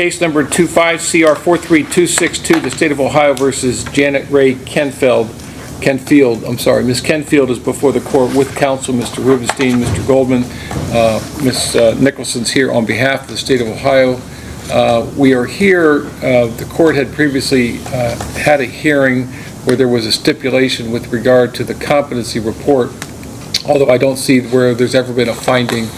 Case number 25CR43262, the State of Ohio versus Janet Ray Kenfield. Ms. Kenfield is before the court with counsel, Mr. Rubenstein, Mr. Goldman. Ms. Nicholson's here on behalf of the State of Ohio. We are here, the court had previously had a hearing where there was a stipulation with regard to the competency report, although I don't see where there's ever been a finding.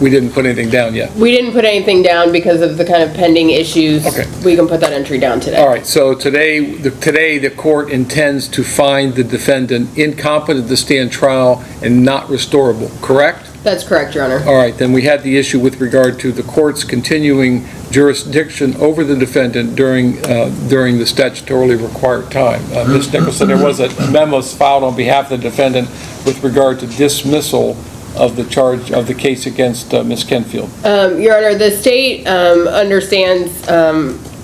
We didn't put anything down yet. We didn't put anything down because of the kind of pending issues. Okay. We can put that entry down today. All right, so today the court intends to find the defendant incompetent to stand trial and not restorable, correct? That's correct, Your Honor. All right, then we had the issue with regard to the court's continuing jurisdiction over the defendant during the statutorily required time. Ms. Nicholson, there was a memo filed on behalf of the defendant with regard to dismissal of the charge of the case against Ms. Kenfield. Your Honor, the state understands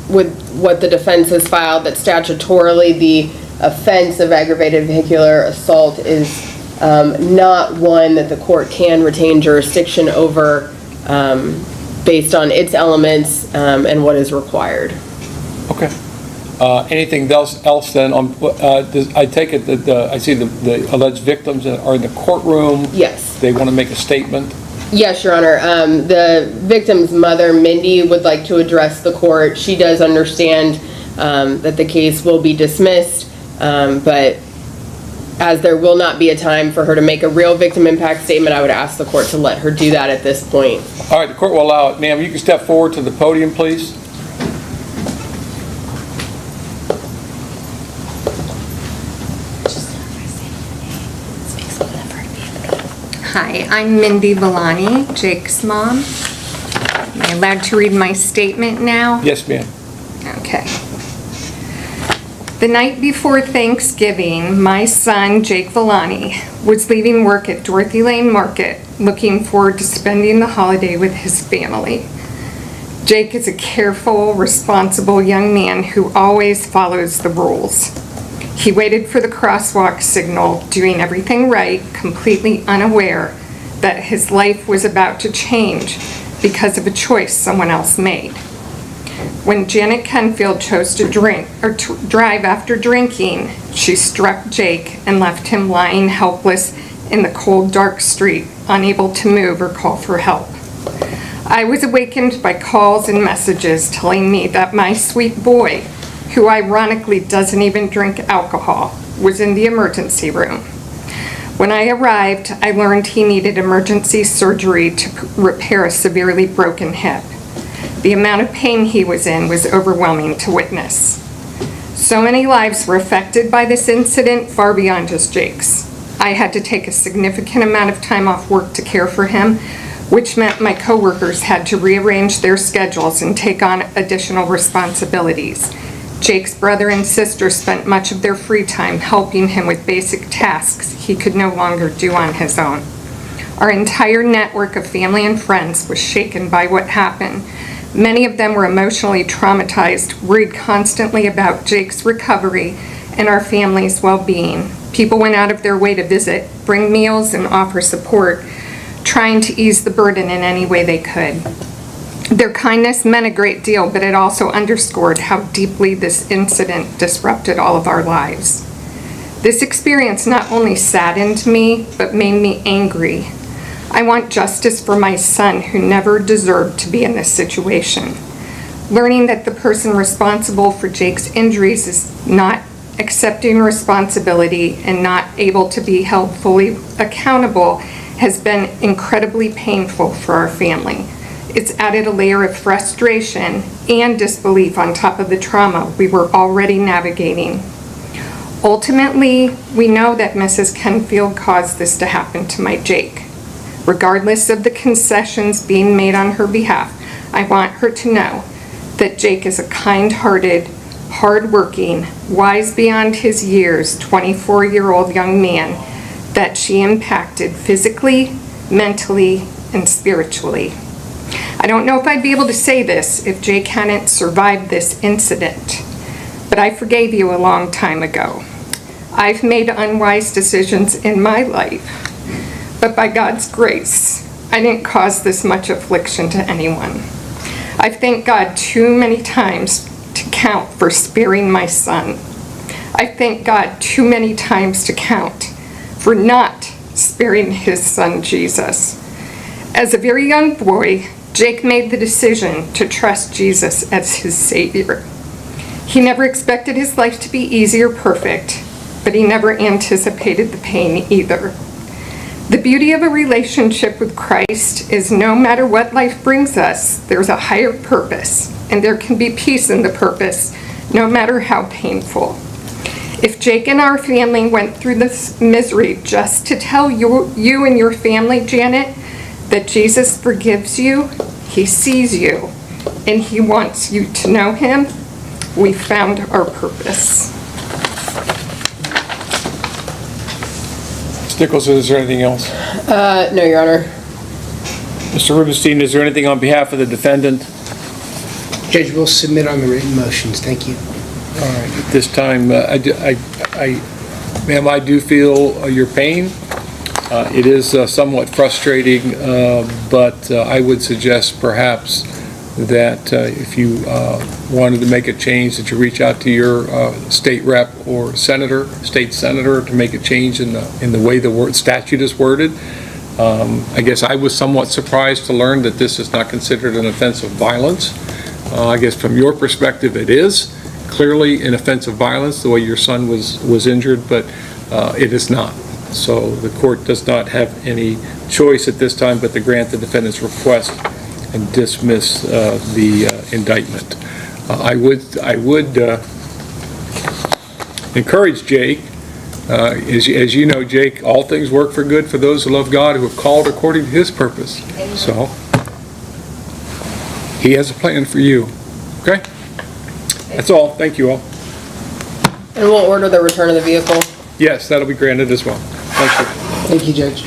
with what the defense has filed that statutorily the offense of aggravated vehicular assault is not one that the court can retain jurisdiction over based on its elements and what is required. Okay. Anything else then? I take it that I see the alleged victims are in the courtroom. Yes. They want to make a statement. Yes, Your Honor. The victim's mother, Mindy, would like to address the court. She does understand that the case will be dismissed, but as there will not be a time for her to make a real victim impact statement, I would ask the court to let her do that at this point. All right, the court will allow it. Ma'am, you can step forward to the podium, please. Hi, I'm Mindy Villani, Jake's mom. Am I allowed to read my statement now? Yes, ma'am. Okay. The night before Thanksgiving, my son, Jake Villani, was leaving work at Dorothy Lane Market, looking forward to spending the holiday with his family. Jake is a careful, responsible young man who always follows the rules. He waited for the crosswalk signal, doing everything right, completely unaware that his life was about to change because of a choice someone else made. When Janet Kenfield chose to drive after drinking, she struck Jake and left him lying helpless in the cold, dark street, unable to move or call for help. I was awakened by calls and messages telling me that my sweet boy, who ironically doesn't even drink alcohol, was in the emergency room. When I arrived, I learned he needed emergency surgery to repair a severely broken hip. The amount of pain he was in was overwhelming to witness. So many lives were affected by this incident, far beyond just Jake's. I had to take a significant amount of time off work to care for him, which meant my coworkers had to rearrange their schedules and take on additional responsibilities. Jake's brother and sister spent much of their free time helping him with basic tasks he could no longer do on his own. Our entire network of family and friends was shaken by what happened. Many of them were emotionally traumatized, worried constantly about Jake's recovery and our family's well-being. People went out of their way to visit, bring meals, and offer support, trying to ease the burden in any way they could. Their kindness meant a great deal, but it also underscored how deeply this incident disrupted all of our lives. This experience not only saddened me, but made me angry. I want justice for my son, who never deserved to be in this situation. Learning that the person responsible for Jake's injuries is not accepting responsibility and not able to be held fully accountable has been incredibly painful for our family. It's added a layer of frustration and disbelief on top of the trauma we were already navigating. Ultimately, we know that Mrs. Kenfield caused this to happen to my Jake. Regardless of the concessions being made on her behalf, I want her to know that Jake is a kind-hearted, hard-working, wise beyond his years 24-year-old young man that she impacted physically, mentally, and spiritually. I don't know if I'd be able to say this if Jake hadn't survived this incident, but I forgave you a long time ago. I've made unwise decisions in my life, but by God's grace, I didn't cause this much affliction to anyone. I thank God too many times to count for sparing my son. I thank God too many times to count for not sparing his son Jesus. As a very young boy, Jake made the decision to trust Jesus as his Savior. He never expected his life to be easy or perfect, but he never anticipated the pain either. The beauty of a relationship with Christ is no matter what life brings us, there's a higher purpose, and there can be peace in the purpose, no matter how painful. If Jake and our family went through this misery just to tell you and your family, Janet, that Jesus forgives you, he sees you, and he wants you to know him, we found our purpose. Ms. Nicholson, is there anything else? No, Your Honor. Mr. Rubenstein, is there anything on behalf of the defendant? Judge, we'll submit on the written motions. Thank you. All right, at this time, ma'am, I do feel your pain. It is somewhat frustrating, but I would suggest perhaps that if you wanted to make a change, that you reach out to your state rep or senator, state senator, to make a change in the way the statute is worded. I guess I was somewhat surprised to learn that this is not considered an offense of violence. I guess from your perspective, it is clearly an offense of violence, the way your son was injured, but it is not. So the court does not have any choice at this time but to grant the defendant's request and dismiss the indictment. I would encourage Jake, as you know, Jake, all things work for good for those who love God, who have called according to his purpose. So he has a plan for you. Okay? That's all. Thank you all. And we'll order the return of the vehicle. Yes, that'll be granted as well. Thank you. Thank you, Judge.